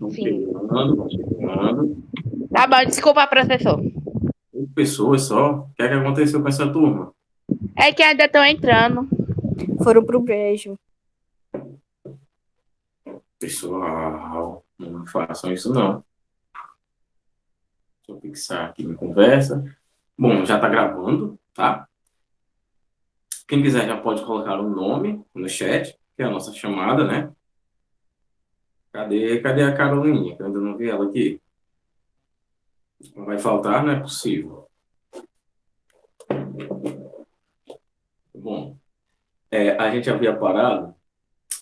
Sim. Confirmando. Tá bom, desculpa, professor. Pessoas só. O que é que aconteceu com essa turma? É que ainda estão entrando. Foram pro brejo. Pessoal, não façam isso não. Deixa eu fixar aqui na conversa. Bom, já está gravando, tá? Quem quiser já pode colocar um nome no chat, que é a nossa chamada, né? Cadê a Carolininha? Que eu ainda não vi ela aqui. Não vai faltar, não é possível. Bom, a gente havia parado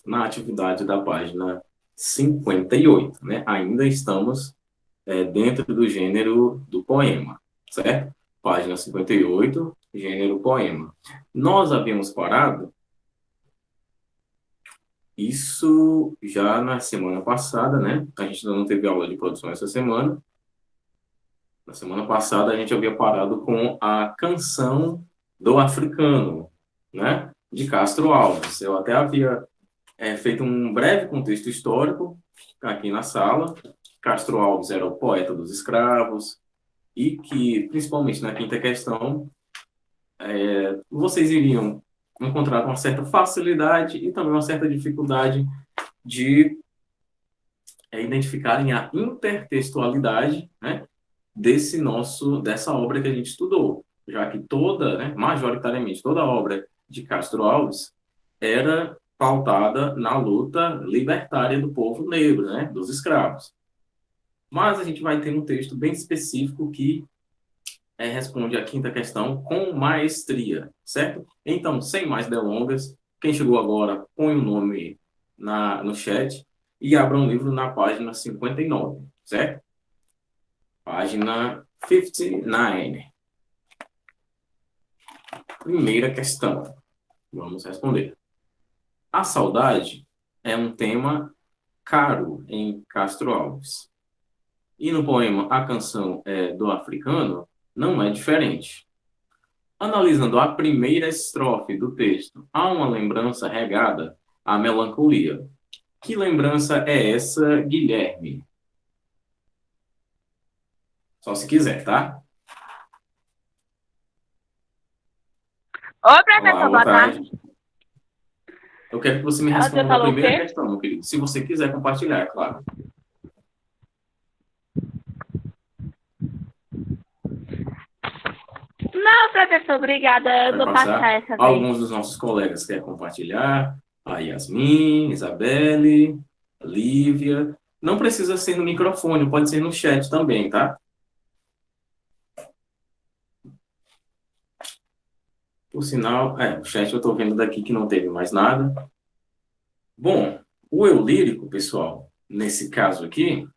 na atividade da página 58, né? Ainda estamos dentro do gênero do poema, certo? Página 58, gênero poema. Nós havíamos parado isso já na semana passada, né? A gente ainda não teve aula de produção essa semana. Na semana passada a gente havia parado com a canção do africano, né? De Castro Alves. Eu até havia feito um breve contexto histórico aqui na sala. Castro Alves era o poeta dos escravos e que, principalmente na quinta questão, vocês iriam encontrar uma certa facilidade e também uma certa dificuldade de identificarem a intertextualidade, né, dessa obra que a gente estudou, já que toda, né, majoritariamente toda a obra de Castro Alves era pautada na luta libertária do povo negro, né, dos escravos. Mas a gente vai ter um texto bem específico que responde a quinta questão com maestria, certo? Então, sem mais delongas, quem chegou agora, põe o nome no chat e abra um livro na página 59, certo? Página 59. Primeira questão. Vamos responder. A saudade é um tema caro em Castro Alves. E no poema A Canção do Africano, não é diferente. Analisando a primeira estrofe do texto, há uma lembrança regada à melancolia. Que lembrança é essa, Guilherme? Só se quiser, tá? Oi, Olá, professor, boa boa tarde. tarde. Eu quero que você me Você responda a falou o primeira quê? questão, meu querido. Se você quiser compartilhar, é claro. Não, professor, obrigada. Eu Vai vou passar passar. essa vez. Alguns dos nossos colegas querem compartilhar. A Yasmin, Isabelle, a Lívia. Não precisa ser no microfone, pode ser no chat também, tá? Por sinal, o chat eu estou vendo daqui que não teve mais nada. Bom, o eu lírico, pessoal, nesse caso aqui,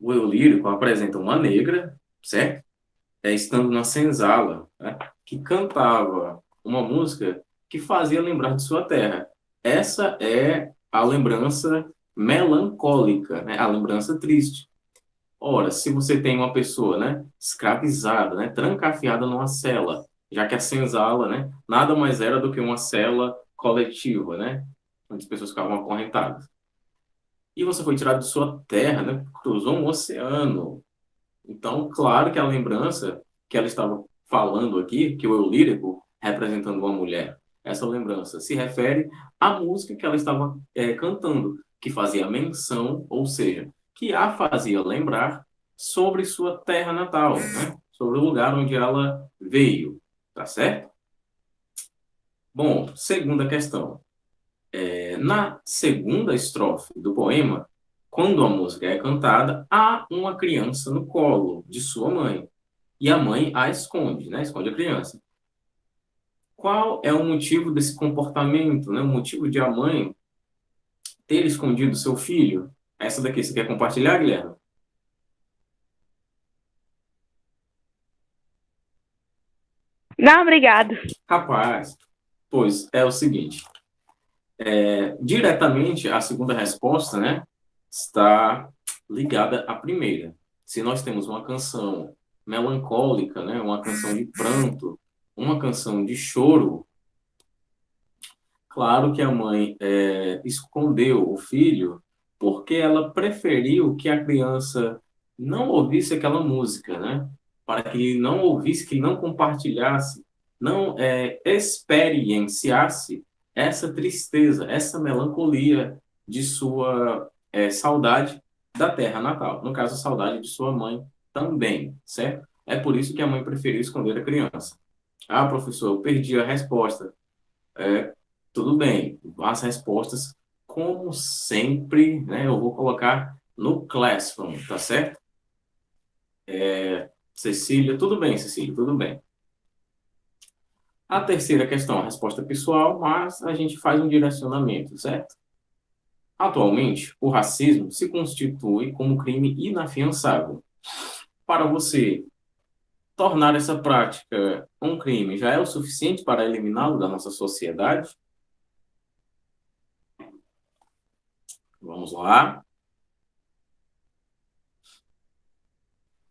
o eu lírico apresenta uma negra, certo? Estando na senzala, né? Que cantava uma música que fazia lembrar de sua terra. Essa é a lembrança melancólica, né? A lembrança triste. Ora, se você tem uma pessoa, né, escravizada, né, trancafiada numa cela, já que a senzala, né, nada mais era do que uma cela coletiva, né, onde as pessoas ficavam acorrentadas. E você foi tirado de sua terra, né, cruzou um oceano. Então, claro que a lembrança que ela estava falando aqui, que o eu lírico representando uma mulher, essa lembrança se refere à música que ela estava cantando, que fazia menção, ou seja, que a fazia lembrar sobre sua terra natal, né? Sobre o lugar onde ela veio, tá certo? Bom, segunda questão. Na segunda estrofe do poema, quando a música é cantada, há uma criança no colo de sua mãe. E a mãe a esconde, né? Esconde a criança. Qual é o motivo desse comportamento, né? O motivo de a mãe ter escondido seu filho? Essa daqui, você quer compartilhar, Guilherme? Não, obrigado. Rapaz, pois é o seguinte. Diretamente, a segunda resposta, né? Está ligada à primeira. Se nós temos uma canção melancólica, né? Uma canção de pranto, uma canção de choro, claro que a mãe escondeu o filho porque ela preferiu que a criança não ouvisse aquela música, né? Para que ele não ouvisse, que ele não compartilhasse, não experienciasse essa tristeza, essa melancolia de sua saudade da terra natal. No caso, a saudade de sua mãe também, certo? É por isso que a mãe preferiu esconder a criança. Ah, professor, eu perdi a resposta. É, tudo bem, as respostas, como sempre, né, eu vou colocar no Classroom, tá certo? Cecília, tudo bem, Cecília, tudo bem. A terceira questão, a resposta pessoal, mas a gente faz um direcionamento, certo? Atualmente, o racismo se constitui como crime inafiançável. Para você tornar essa prática um crime, já é o suficiente para eliminá-lo da nossa sociedade? Vamos lá.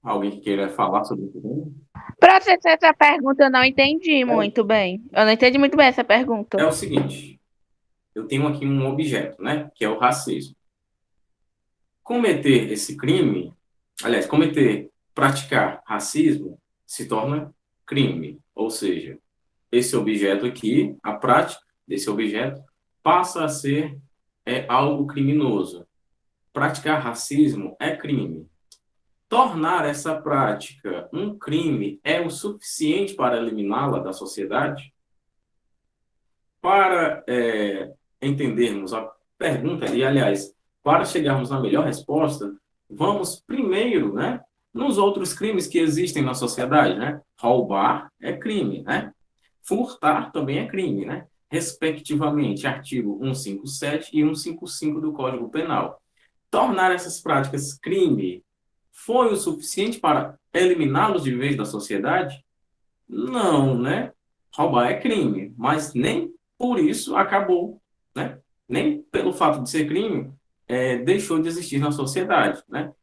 Alguém que queira falar sobre o tema? Professor, essa pergunta eu não entendi muito bem. Eu não entendi muito bem essa pergunta. É o seguinte, eu tenho aqui um objeto, né, que é o racismo. Cometer esse crime, aliás, praticar racismo se torna crime, ou seja, esse objeto aqui, a prática desse objeto passa a ser algo criminoso. Praticar racismo é crime. Tornar essa prática um crime é o suficiente para eliminá-la da sociedade? Para entendermos a pergunta, e aliás, para chegarmos na melhor resposta, vamos primeiro, né, nos outros crimes que existem na sociedade, né? Roubar é crime, né? Furtar também é crime, né? Respectivamente, artigo 157 e 155 do Código Penal. Tornar essas práticas crime foi o suficiente para eliminá-los de vez da sociedade? Não, né? Roubar é crime, mas nem por isso acabou, né? Nem pelo fato de ser crime, deixou de existir na sociedade, né?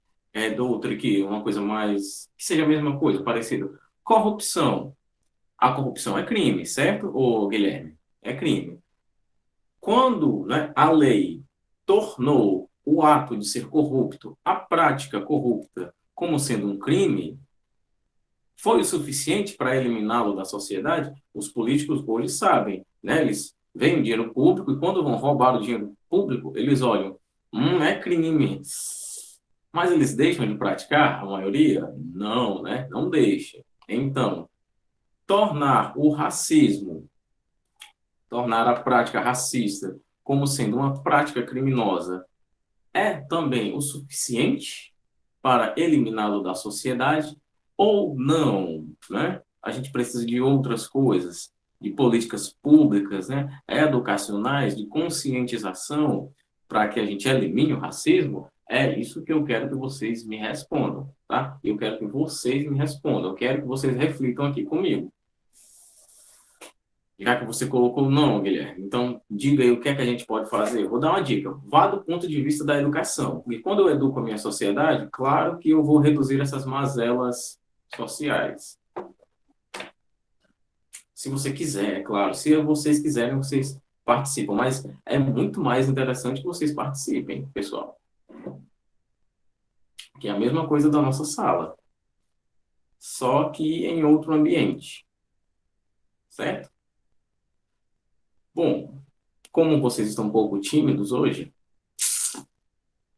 Do outro aqui, uma coisa mais, que seja a mesma coisa, parecido. Corrupção. A corrupção é crime, certo, ô Guilherme? É crime. Quando, né, a lei tornou o ato de ser corrupto, a prática corrupta, como sendo um crime, foi o suficiente para eliminá-lo da sociedade? Os políticos hoje sabem, né? Eles veem o dinheiro público e quando vão roubar o dinheiro público, eles olham, é crime. Mas eles deixam de praticar, a maioria? Não, né? Não deixa. Então, tornar o racismo, tornar a prática racista como sendo uma prática criminosa é também o suficiente para eliminá-lo da sociedade ou não, né? A gente precisa de outras coisas, de políticas públicas, né? Educacionais, de conscientização para que a gente elimine o racismo. É isso que eu quero que vocês me respondam, tá? Eu quero que vocês me respondam, eu quero que vocês reflitam aqui comigo. Já que você colocou não, Guilherme, então diga aí o que é que a gente pode fazer. Vou dar uma dica. Vá do ponto de vista da educação. Porque quando eu educo a minha sociedade, claro que eu vou reduzir essas mazelas sociais. Se você quiser, é claro. Se vocês quiserem, vocês participam. Mas é muito mais interessante que vocês participem, pessoal. Que é a mesma coisa da nossa sala. Só que em outro ambiente. Certo? Bom, como vocês estão um pouco tímidos hoje,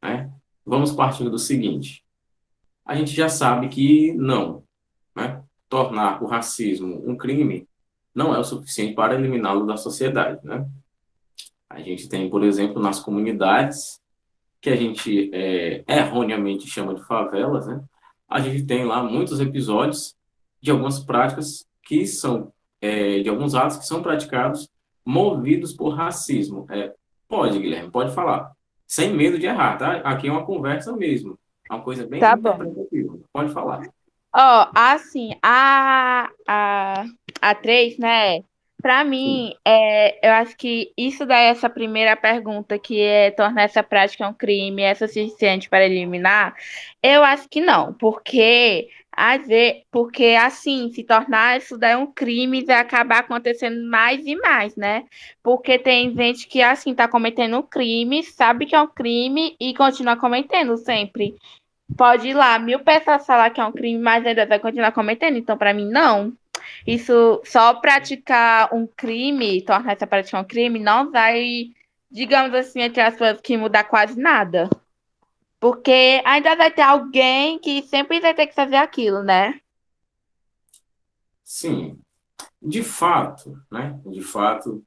né? Vamos partir do seguinte. A gente já sabe que não, né? Tornar o racismo um crime não é o suficiente para eliminá-lo da sociedade, né? A gente tem, por exemplo, nas comunidades, que a gente erroneamente chama de favelas, né? A gente tem lá muitos episódios de algumas práticas que são, de alguns atos que são praticados movidos por racismo. Pode, Guilherme, pode falar. Sem medo de errar, tá? Aqui é uma conversa mesmo. É uma coisa bem Tá bom. interpretativa. Pode falar. Ó, assim, a 3, né? Pra mim, eu acho que isso daí, essa primeira pergunta, que é tornar essa prática um crime, é suficiente para eliminar? Eu acho que não, porque Às vezes, porque assim, se tornar isso daí um crime, vai acabar acontecendo mais e mais, né? Porque tem gente que assim tá cometendo um crime, sabe que é um crime e continua cometendo sempre. Pode ir lá, 1.000 pessoas falar que é um crime, mas ainda vai continuar cometendo. Então, pra mim, não. Isso só praticar um crime, tornar essa prática um crime, não vai, digamos assim, entre as pessoas que mudar quase nada. Porque ainda vai ter alguém que sempre vai ter que fazer aquilo, né? Sim, de fato, né? De fato,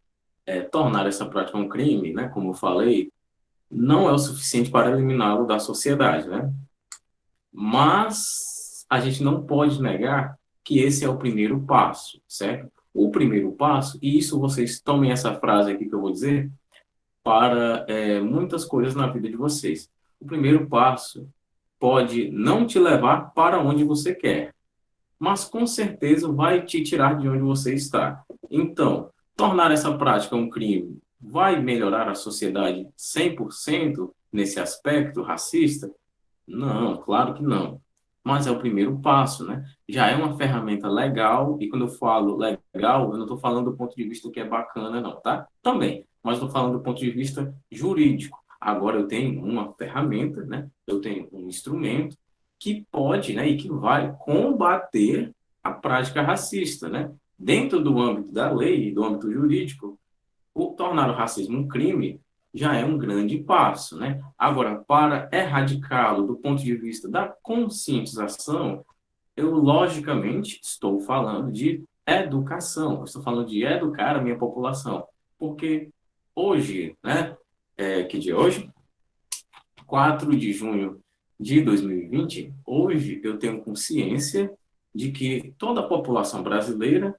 tornar essa prática um crime, né? Como eu falei, não é o suficiente para eliminá-lo da sociedade, né? Mas a gente não pode negar que esse é o primeiro passo, certo? O primeiro passo, e isso vocês tomem essa frase aqui que eu vou dizer, para muitas coisas na vida de vocês. O primeiro passo pode não te levar para onde você quer, mas com certeza vai te tirar de onde você está. Então, tornar essa prática um crime vai melhorar a sociedade 100% nesse aspecto racista? Não, claro que não. Mas é o primeiro passo, né? Já é uma ferramenta legal, e quando eu falo legal, eu não estou falando do ponto de vista que é bacana, não, tá? Também, mas estou falando do ponto de vista jurídico. Agora eu tenho uma ferramenta, né? Eu tenho um instrumento que pode, né, e que vai combater a prática racista, né? Dentro do âmbito da lei e do âmbito jurídico, o tornar o racismo um crime já é um grande passo, né? Agora, para erradicá-lo do ponto de vista da conscientização, eu logicamente estou falando de educação, eu estou falando de educar a minha população, porque hoje, né, que dia é hoje? 4 de junho de 2020, hoje eu tenho consciência de que toda a população brasileira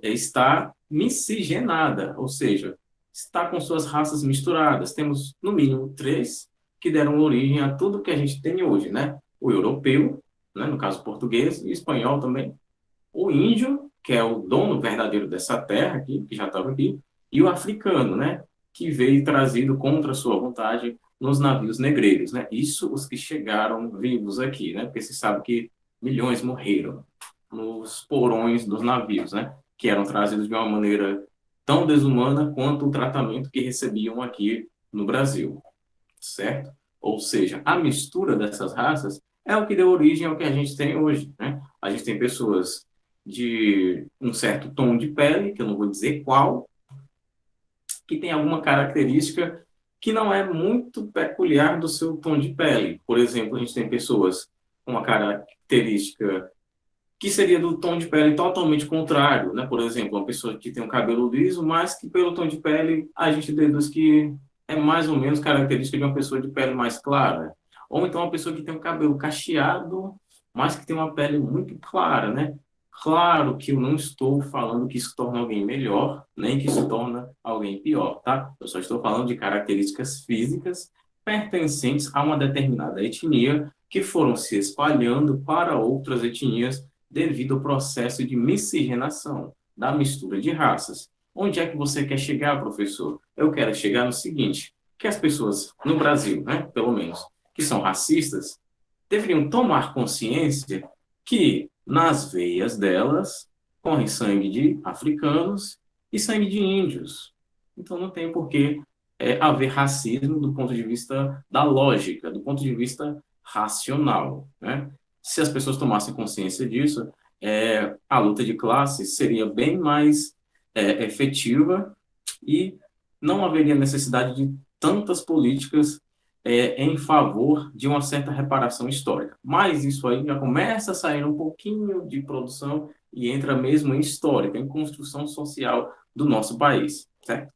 está miscigenada, ou seja, está com suas raças misturadas. Temos, no mínimo, três que deram origem a tudo que a gente tem hoje, né? O europeu, né? No caso português, e espanhol também. O índio, que é o dono verdadeiro dessa terra aqui, que já estava aqui, e o africano, né? Que veio trazido contra sua vontade nos navios negreiros, né? Isso os que chegaram vivos aqui, né? Porque se sabe que milhões morreram nos porões dos navios, né? Que eram trazidos de uma maneira tão desumana quanto o tratamento que recebiam aqui no Brasil, certo? Ou seja, a mistura dessas raças é o que deu origem ao que a gente tem hoje, né? A gente tem pessoas de um certo tom de pele, que eu não vou dizer qual, que tem alguma característica que não é muito peculiar do seu tom de pele. Por exemplo, a gente tem pessoas com uma característica que seria do tom de pele totalmente contrário, né? Por exemplo, uma pessoa que tem um cabelo liso, mas que pelo tom de pele a gente deduz que é mais ou menos característica de uma pessoa de pele mais clara. Ou então uma pessoa que tem um cabelo cacheado, mas que tem uma pele muito clara, né? Claro que eu não estou falando que isso torna alguém melhor, nem que isso torna alguém pior, tá? Eu só estou falando de características físicas pertencentes a uma determinada etnia que foram se espalhando para outras etnias devido ao processo de miscigenação, da mistura de raças. Onde é que você quer chegar, professor? Eu quero chegar no seguinte, que as pessoas no Brasil, né, pelo menos, que são racistas, deveriam tomar consciência que nas veias delas corre sangue de africanos e sangue de índios. Então não tem por que haver racismo do ponto de vista da lógica, do ponto de vista racional, né? Se as pessoas tomassem consciência disso, a luta de classes seria bem mais efetiva e não haveria necessidade de tantas políticas em favor de uma certa reparação histórica. Mas isso aí já começa a sair um pouquinho de produção e entra mesmo em histórica, em construção social do nosso país, certo?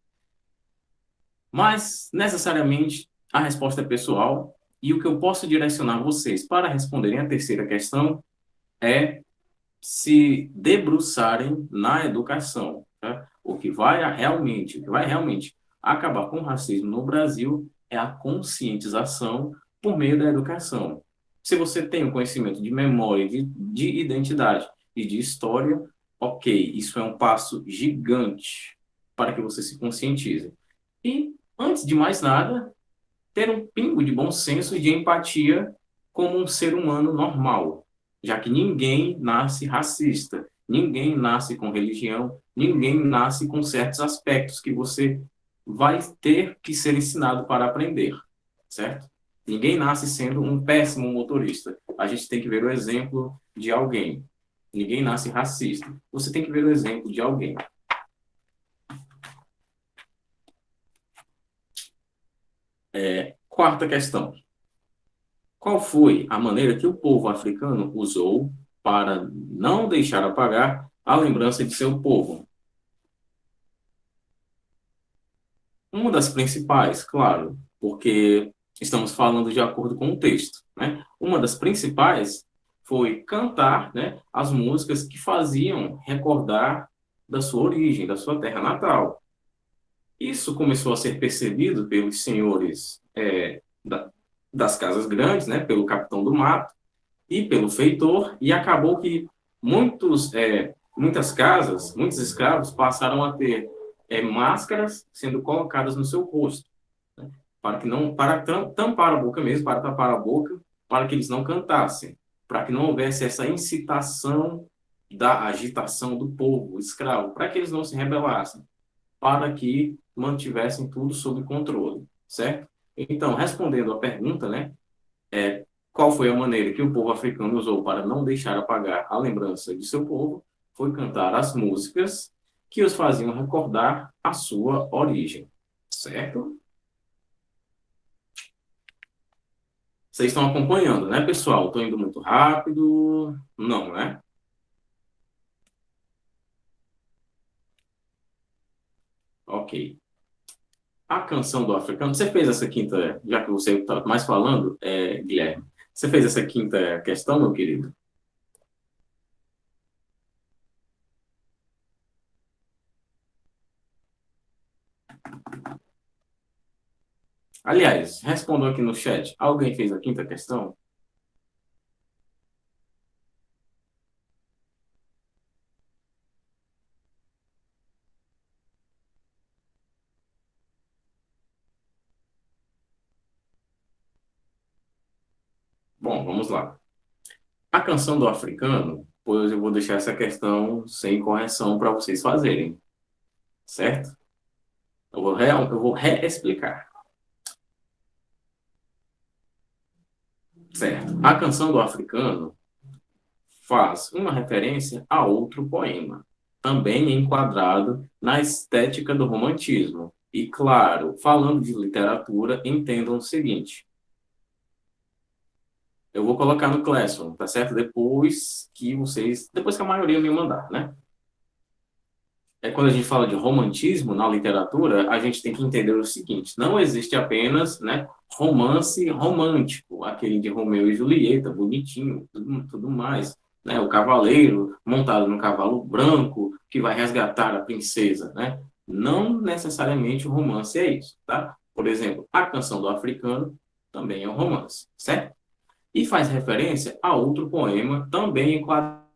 Mas, necessariamente, a resposta é pessoal e o que eu posso direcionar vocês para responderem a terceira questão é se debruçarem na educação, tá? O que vai realmente acabar com o racismo no Brasil é a conscientização por meio da educação. Se você tem o conhecimento de memória, de identidade e de história, ok, isso é um passo gigante para que você se conscientize. E, antes de mais nada, ter um pingo de bom senso e de empatia como um ser humano normal. já que ninguém nasce racista, ninguém nasce com religião, ninguém nasce com certos aspectos que você vai ter que ser ensinado para aprender, certo? Ninguém nasce sendo um péssimo motorista. A gente tem que ver o exemplo de alguém. Ninguém nasce racista. Você tem que ver o exemplo de alguém. Quarta questão. Qual foi a maneira que o povo africano usou para não deixar apagar a lembrança de seu povo? Uma das principais, claro, porque estamos falando de acordo com o texto, né? Uma das principais foi cantar, né, as músicas que faziam recordar da sua origem, da sua terra natal. Isso começou a ser percebido pelos senhores das casas grandes, né, pelo capitão do mato e pelo feitor, e acabou que muitas casas, muitos escravos passaram a ter máscaras sendo colocadas no seu rosto, né, para que não, para tampar a boca mesmo, para tapar a boca, para que eles não cantassem, para que não houvesse essa incitação da agitação do povo escravo, para que eles não se rebelassem, para que mantivessem tudo sob controle, certo? Então, respondendo à pergunta, né, qual foi a maneira que o povo africano usou para não deixar apagar a lembrança de seu povo? Foi cantar as músicas que os faziam recordar a sua origem, certo? Vocês estão acompanhando, né, pessoal? Estou indo muito rápido? Não, né? Ok. A canção do africano. Você fez essa quinta, já que você está mais falando, Guilherme, você fez essa quinta questão, meu querido? Aliás, respondam aqui no chat. Alguém fez a quinta questão? Bom, vamos lá. A canção do africano, pois eu vou deixar essa questão sem correção para vocês fazerem, certo? Eu vou reexplicar, certo? A canção do africano faz uma referência a outro poema, também enquadrado na estética do romantismo. E, claro, falando de literatura, entendam o seguinte: eu vou colocar no Classroom, tá certo? Depois que a maioria me mandar, né? Quando a gente fala de romantismo na literatura, a gente tem que entender o seguinte: não existe apenas, né, romance romântico, aquele de Romeu e Julieta, bonitinho, tudo mais, né, o cavaleiro montado no cavalo branco que vai resgatar a princesa, né? Não necessariamente o romance é isso, tá? Por exemplo, a canção do africano também é um romance, certo? E faz referência a outro poema também enquadrado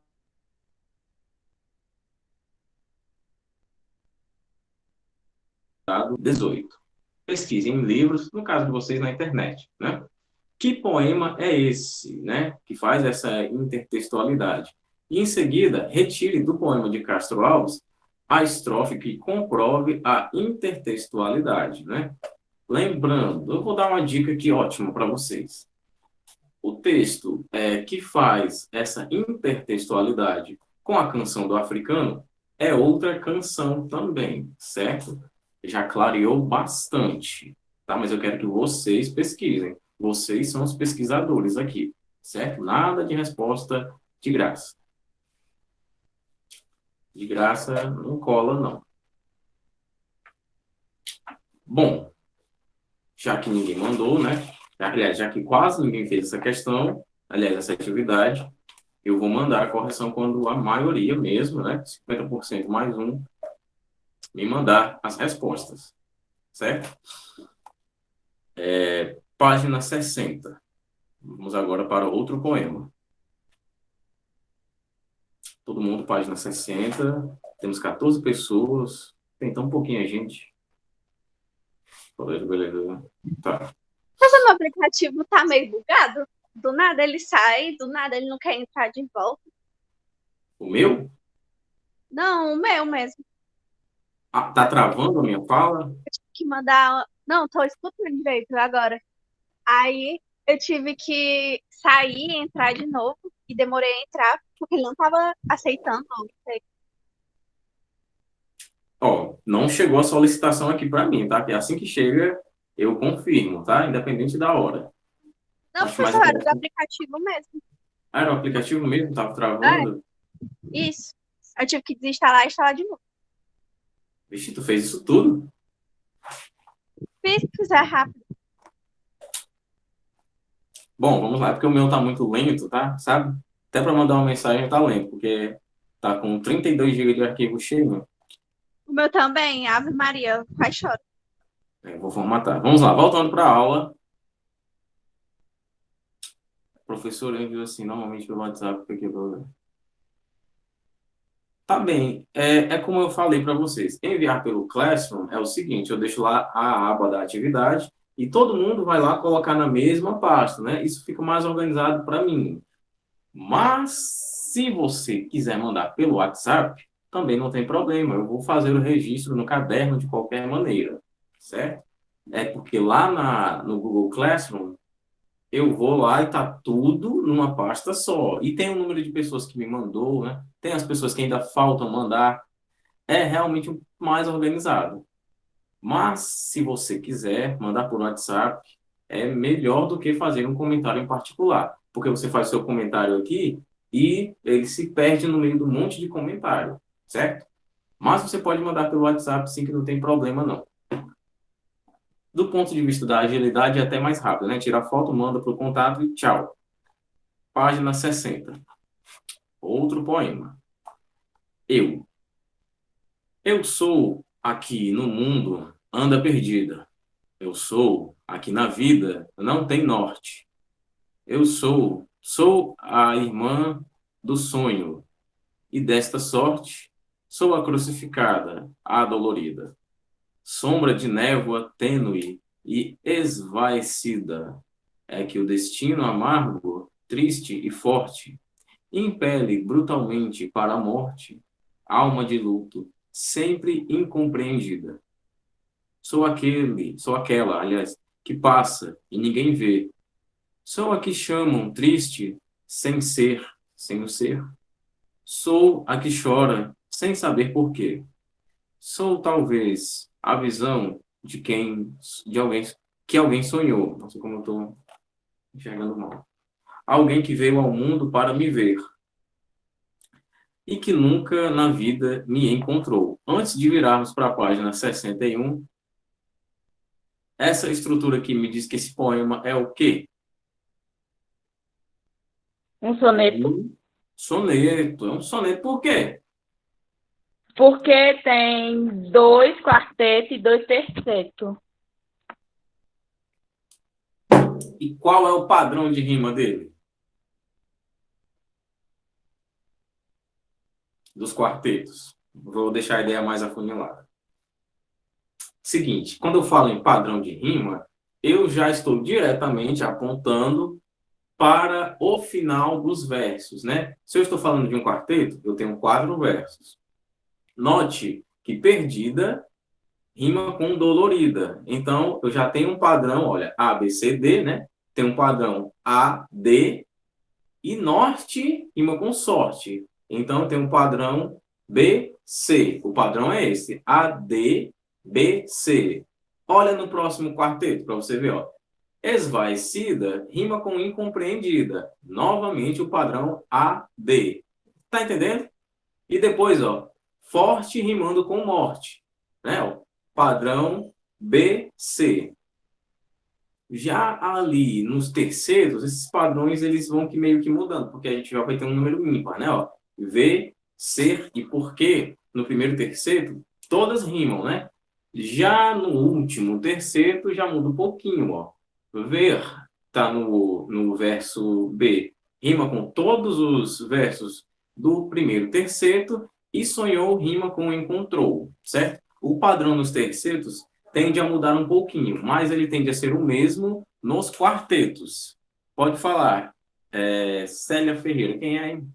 18. Pesquise em livros, no caso de vocês na internet, né? Que poema é esse, né, que faz essa intertextualidade? E em seguida, retire do poema de Castro Alves a estrofe que comprove a intertextualidade, né? Lembrando, eu vou dar uma dica aqui ótima para vocês. O texto que faz essa intertextualidade com a canção do africano é outra canção também, certo? Já clareou bastante, tá? Mas eu quero que vocês pesquisem. Vocês são os pesquisadores aqui, certo? Nada de resposta de graça. De graça não cola, não. Bom, já que ninguém mandou, né? Aliás, já que quase ninguém fez essa questão, aliás, essa atividade, eu vou mandar a correção quando a maioria mesmo, né? 50% mais um, me mandar as respostas, certo? Página 60. Vamos agora para outro poema. Todo mundo, página 60. Temos 14 pessoas. Tem tão pouquinha gente. Beleza. Tá. Mas o meu aplicativo tá meio bugado. Do nada ele sai, do nada ele não quer entrar de volta. O meu? Não, o meu mesmo. Ah, tá travando a minha fala? Eu tive que mandar. Não, tô escutando direito agora. Aí eu tive que sair e entrar de novo. E demorei a entrar porque ele não tava aceitando. Não sei. Ó, não chegou a solicitação aqui para mim, tá? Que assim que chega, eu confirmo, tá? Independente da hora. Não, Acho mais professor, era do interessante. aplicativo mesmo. Ah, era o aplicativo mesmo, tava É, travando. isso. Eu tive que desinstalar e instalar de novo. Vixe, tu fez isso tudo? Fiz é rápido. Bom, vamos lá, porque o meu tá muito lento, tá? Sabe? Até para mandar uma mensagem tá lento, porque tá com 32 GB de arquivo cheio. O meu também, Ave Maria, quase choro. Eu vou formatar. Vamos lá, voltando para a aula. O professor enviou assim, normalmente pelo WhatsApp, porque tá bem. É como eu falei para vocês. Enviar pelo Classroom é o seguinte, eu deixo lá a aba da atividade e todo mundo vai lá colocar na mesma pasta, né? Isso fica mais organizado para mim. Mas se você quiser mandar pelo WhatsApp, também não tem problema. Eu vou fazer o registro no caderno de qualquer maneira, certo? É porque lá no Google Classroom eu vou lá e tá tudo numa pasta só. E tem o número de pessoas que me mandou, né? Tem as pessoas que ainda faltam mandar. É realmente mais organizado. Mas, se você quiser mandar por WhatsApp, é melhor do que fazer um comentário em particular. Porque você faz seu comentário aqui e ele se perde no meio do monte de comentário, certo? Mas você pode mandar pelo WhatsApp, sim, que não tem problema, não. Do ponto de vista da agilidade, é até mais rápido, né? Tira a foto, manda para o contato e tchau. Página 60. Outro poema. Eu. Eu sou aqui no mundo, anda perdida. Eu sou aqui na vida, não tem norte. Eu sou a irmã do sonho. E desta sorte, sou a crucificada, a dolorida. Sombra de névoa tênue e esvaecida. É que o destino amargo, triste e forte impele brutalmente para a morte, alma de luto, sempre incompreendida. Sou aquela, aliás, que passa e ninguém vê. Sou a que chamam triste sem ser, sem o ser. Sou a que chora sem saber por quê. Sou talvez a visão de alguém que alguém sonhou. Não sei como eu estou enxergando mal. Alguém que veio ao mundo para me ver e que nunca na vida me encontrou. Antes de virarmos para a página 61, essa estrutura aqui me diz que esse poema é o quê? Um soneto. Soneto. É um soneto por quê? Porque tem 2 quartetos e 2 tercetos. E qual é o padrão de rima dele? Dos quartetos. Vou deixar a ideia mais afunilada. Seguinte, quando eu falo em padrão de rima, eu já estou diretamente apontando para o final dos versos, né? Se eu estou falando de um quarteto, eu tenho 4 versos. Note que perdida rima com dolorida. Então, eu já tenho um padrão, olha, A, B, C, D, né? Tem um padrão A, D, e norte rima com sorte. Então, tem um padrão B, C. O padrão é esse, A, D, B, C. Olha no próximo quarteto para você ver, ó. Esvaecida rima com incompreendida. Novamente o padrão A, D. Tá entendendo? E depois, ó, forte rimando com morte, né? Ó, padrão B, C. Já ali nos terceiros, esses padrões eles vão que meio que mudando, porque a gente já vai ter um número ímpar, né? Ó, ver, ser e porquê no primeiro terceiro, todas rimam, né? Já no último terceiro já muda um pouquinho, ó. Ver tá no verso B, rima com todos os versos do primeiro terceiro e sonhou rima com encontrou, certo? O padrão nos terceiros tende a mudar um pouquinho, mas ele tende a ser o mesmo nos quartetos. Pode falar. Célia Ferreira, quem é, hein?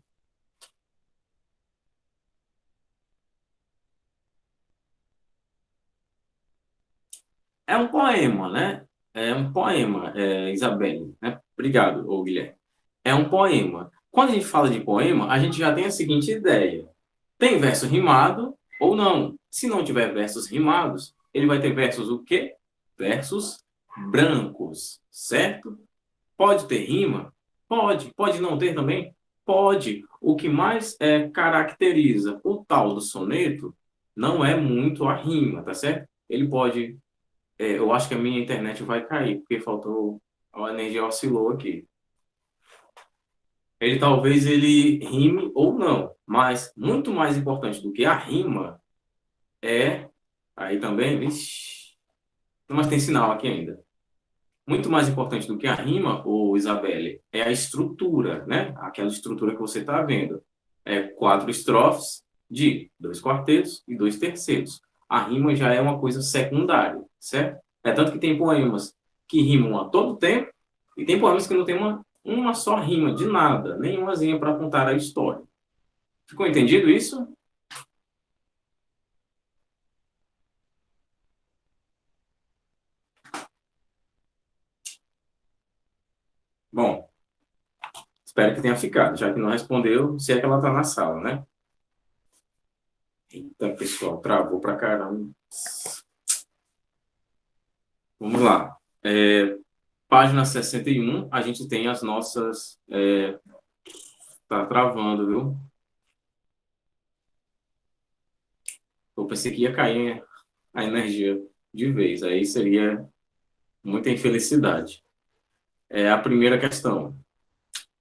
É um poema, né? É um poema, Isabelle, né? Obrigado, ô Guilherme. É um poema. Quando a gente fala de poema, a gente já tem a seguinte ideia. Tem verso rimado ou não? Se não tiver versos rimados, ele vai ter versos o quê? Versos brancos, certo? Pode ter rima? Pode. Pode não ter também? Pode. O que mais caracteriza o tal do soneto não é muito a rima, tá certo? Ele pode. Eu acho que a minha internet vai cair, porque faltou. A energia oscilou aqui. Ele rime ou não, mas muito mais importante do que a rima é. Aí também. Ixi, mas tem sinal aqui ainda. Muito mais importante do que a rima, ô Isabelle, é a estrutura, né? Aquela estrutura que você está vendo. É 4 estrofes de 2 quartetos e 2 tercetos. A rima já é uma coisa secundária, certo? É tanto que tem poemas que rimam a todo tempo e tem poemas que não tem uma só rima de nada, nenhumazinha para contar a história. Ficou entendido isso? Bom, espero que tenha ficado, já que não respondeu, se é que ela está na sala, né? Eita, pessoal, travou pra caramba. Vamos lá. Página 61, a gente tem as nossas. Tá travando, viu? Eu pensei que ia cair a energia de vez, aí seria muita infelicidade. A primeira questão.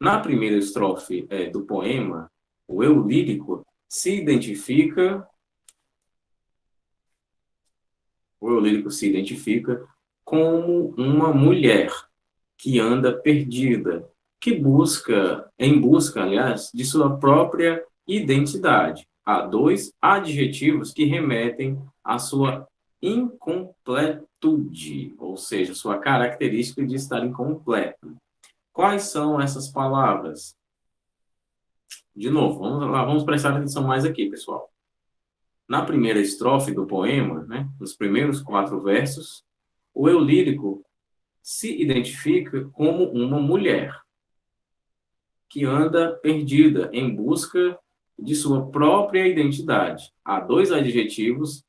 Na primeira estrofe do poema, o eu lírico se identifica. O eu lírico se identifica como uma mulher que anda perdida, que em busca, aliás, de sua própria identidade. Há 2 adjetivos que remetem à sua incompletude, ou seja, sua característica de estar incompleto. Quais são essas palavras? De novo, vamos lá, vamos prestar atenção mais aqui, pessoal. Na primeira estrofe do poema, né, nos primeiros 4 versos, o eu lírico se identifica como uma mulher que anda perdida em busca de sua própria identidade. Há 2 adjetivos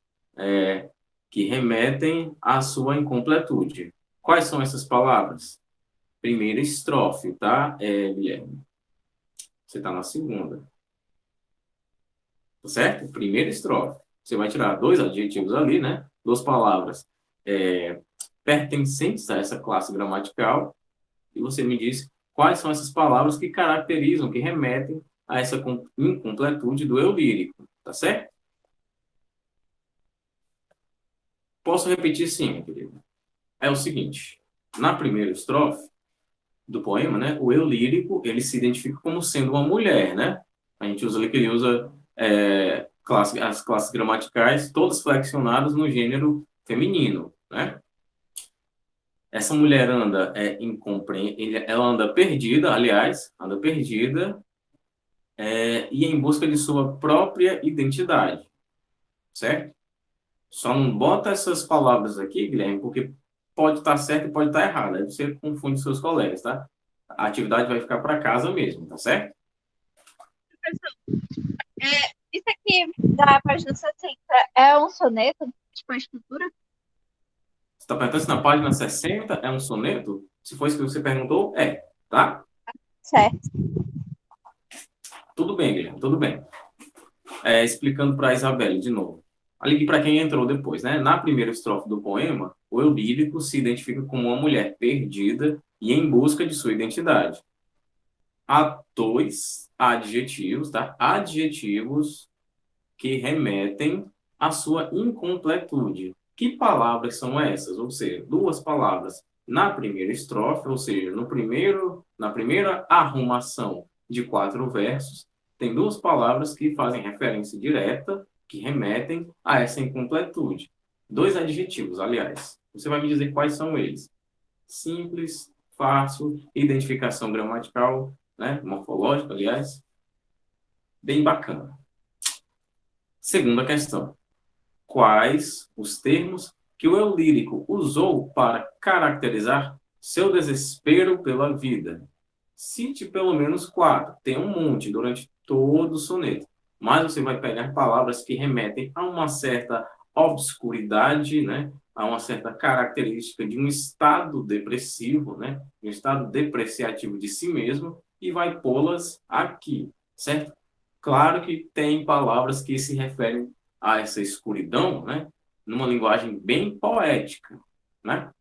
que remetem à sua incompletude. Quais são essas palavras? Primeira estrofe, tá, Guilherme? Você está na segunda. Tá certo? Primeira estrofe. Você vai tirar 2 adjetivos ali, né? 2 palavras pertencentes a essa classe gramatical e você me diz quais são essas palavras que caracterizam, que remetem a essa incompletude do eu lírico, tá certo? Posso repetir sim, meu querido. É o seguinte, na primeira estrofe do poema, né, o eu lírico, ele se identifica como sendo uma mulher, né? A gente usa ali que ele usa as classes gramaticais todas flexionadas no gênero feminino, né? Essa mulher anda ela anda perdida, aliás, anda perdida e em busca de sua própria identidade, certo? Só não bota essas palavras aqui, Guilherme, porque pode estar certo e pode estar errado. Aí você confunde seus colegas, tá? A atividade vai ficar para casa mesmo, tá certo? Isso aqui da página 60 é um soneto? Tipo, a estrutura? Você está perguntando se na página 60 é um soneto? Se foi isso que você perguntou, tá? Certo. Tudo bem, Guilherme, tudo bem. Explicando para a Isabelle de novo. Ali para quem entrou depois, né? Na primeira estrofe do poema, o eu lírico se identifica como uma mulher perdida e em busca de sua identidade. Há 2 adjetivos, tá? Adjetivos que remetem à sua incompletude. Que palavras são essas? Ou seja, 2 palavras na primeira estrofe, ou seja, na primeira arrumação de 4 versos, tem 2 palavras que fazem referência direta, que remetem a essa incompletude. 2 adjetivos, aliás. Você vai me dizer quais são eles. Simples, fácil, identificação gramatical, né? Morfológica, aliás, bem bacana. Segunda questão. Quais os termos que o eu lírico usou para caracterizar seu desespero pela vida? Cite pelo menos 4. Tem um monte durante todo o soneto. Mas você vai pegar palavras que remetem a uma certa obscuridade, né? A uma certa característica de um estado depressivo, né? Um estado depreciativo de si mesmo, e vai pô-las aqui, certo? Claro que tem palavras que se referem a essa escuridão, né? Numa linguagem bem poética, né?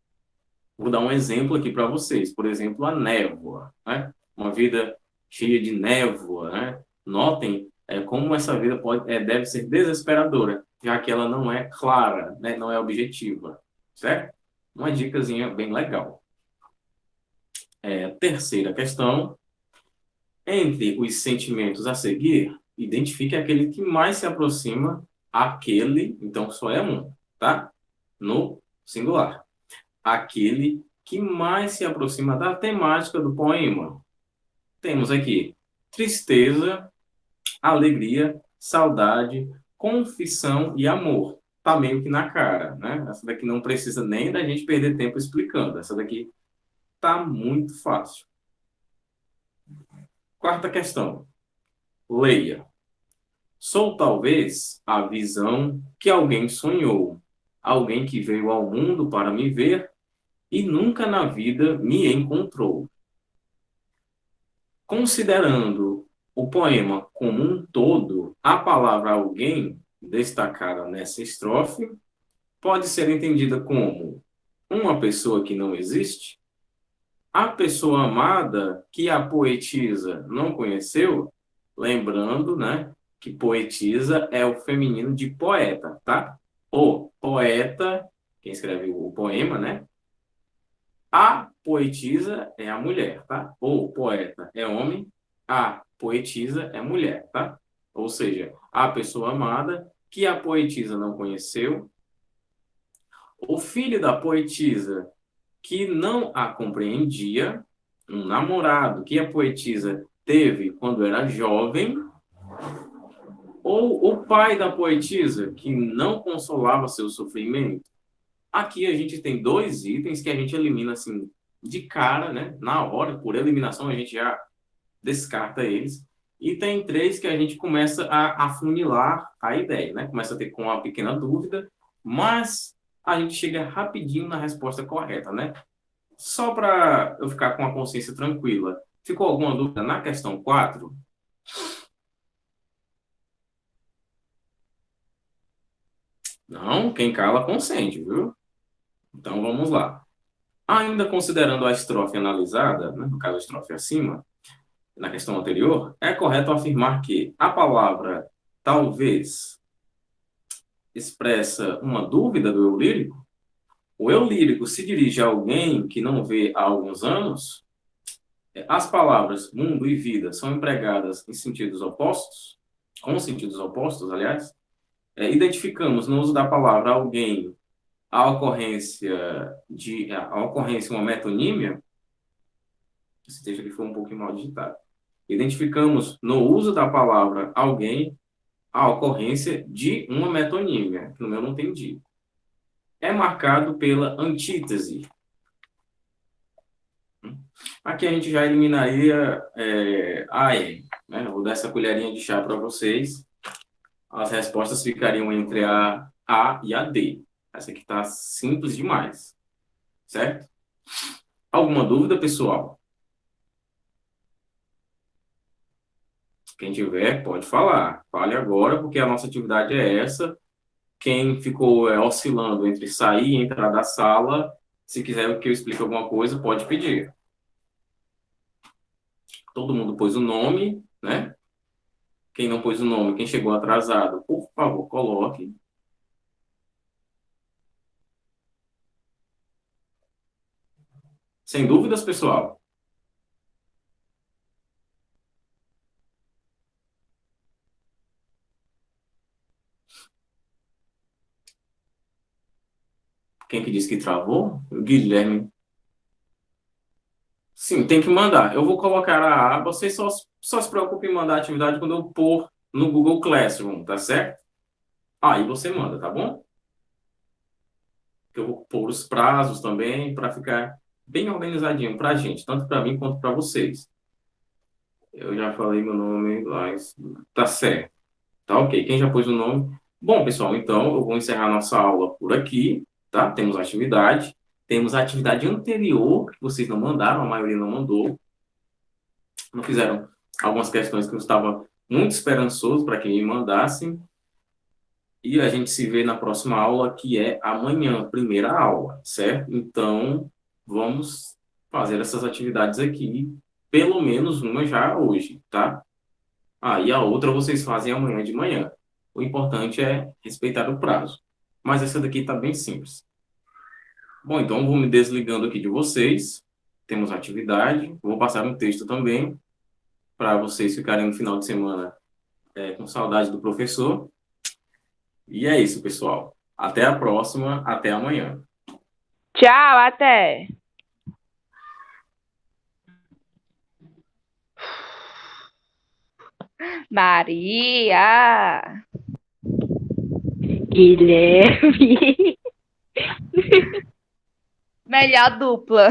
Vou dar um exemplo aqui para vocês. Por exemplo, a névoa, né? Uma vida cheia de névoa, né? Notem como essa vida deve ser desesperadora, já que ela não é clara, né? Não é objetiva, certo? Uma dicasinha bem legal. Terceira questão. Entre os sentimentos a seguir, identifique aquele que mais se aproxima àquele, então só é um, tá? No singular. Aquele que mais se aproxima da temática do poema. Temos aqui tristeza, alegria, saudade, confissão e amor. Tá meio que na cara, né? Essa daqui não precisa nem da gente perder tempo explicando. Essa daqui tá muito fácil. Quarta questão. Leia. Sou talvez a visão que alguém sonhou, alguém que veio ao mundo para me ver e nunca na vida me encontrou. Considerando o poema como um todo, a palavra alguém, destacada nessa estrofe, pode ser entendida como uma pessoa que não existe, a pessoa amada que a poetisa não conheceu, lembrando, né, que poetisa é o feminino de poeta, tá? O poeta, quem escreve o poema, né? A poetisa é a mulher, tá? O poeta é homem, a poetisa é mulher, tá? Ou seja, a pessoa amada que a poetisa não conheceu, o filho da poetisa que não a compreendia, um namorado que a poetisa teve quando era jovem, ou o pai da poetisa que não consolava seu sofrimento. Aqui a gente tem 2 itens que a gente elimina assim de cara, né? Na hora, por eliminação, a gente já descarta eles. E tem 3 que a gente começa a afunilar a ideia, né? Começa a ter com uma pequena dúvida, mas a gente chega rapidinho na resposta correta, né? Só para eu ficar com a consciência tranquila. Ficou alguma dúvida na questão 4? Não, quem cala consente, viu? Então vamos lá. Ainda considerando a estrofe analisada, né, no caso a estrofe acima, na questão anterior, é correto afirmar que a palavra talvez expressa uma dúvida do eu lírico? O eu lírico se dirige a alguém que não vê há alguns anos? As palavras mundo e vida são empregadas em sentidos opostos? Com sentidos opostos, aliás? Identificamos no uso da palavra alguém a ocorrência uma metonímia? Esse texto aqui foi um pouquinho mal digitado. Identificamos no uso da palavra alguém a ocorrência de uma metonímia, que no meu não tem de. É marcado pela antítese. Aqui a gente já eliminaria a E. Né? Eu vou dar essa colherinha de chá para vocês. As respostas ficariam entre a A e a D. Essa aqui está simples demais. Certo? Alguma dúvida, pessoal? Quem tiver, pode falar. Fale agora, porque a nossa atividade é essa. Quem ficou oscilando entre sair e entrar da sala, se quiser que eu explique alguma coisa, pode pedir. Todo mundo pôs o nome, né? Quem não pôs o nome, quem chegou atrasado, por favor, coloque. Sem dúvidas, pessoal? Quem que disse que travou? O Guilherme. Sim, tem que mandar. Eu vou colocar a aba. Você só se preocupe em mandar a atividade quando eu pôr no Google Classroom, tá certo? Aí você manda, tá bom? Eu vou pôr os prazos também para ficar bem organizadinho para a gente, tanto para mim quanto para vocês. Eu já falei meu nome lá, tá certo. Tá ok. Quem já pôs o nome? Bom, pessoal, então eu vou encerrar nossa aula por aqui, tá? Temos atividade. Temos a atividade anterior, que vocês não mandaram, a maioria não mandou. Não fizeram algumas questões que eu estava muito esperançoso para que me mandassem. E a gente se vê na próxima aula, que é amanhã, primeira aula, certo? Então, vamos fazer essas atividades aqui, pelo menos uma já hoje, tá? E a outra vocês fazem amanhã de manhã. O importante é respeitar o prazo. Mas essa daqui está bem simples. Bom, então vou me desligando aqui de vocês. Temos atividade. Vou passar um texto também para vocês ficarem no final de semana com saudade do professor. E é isso, pessoal. Até a próxima. Até amanhã. Tchau, até. Maria. Guilherme. Melhor dupla.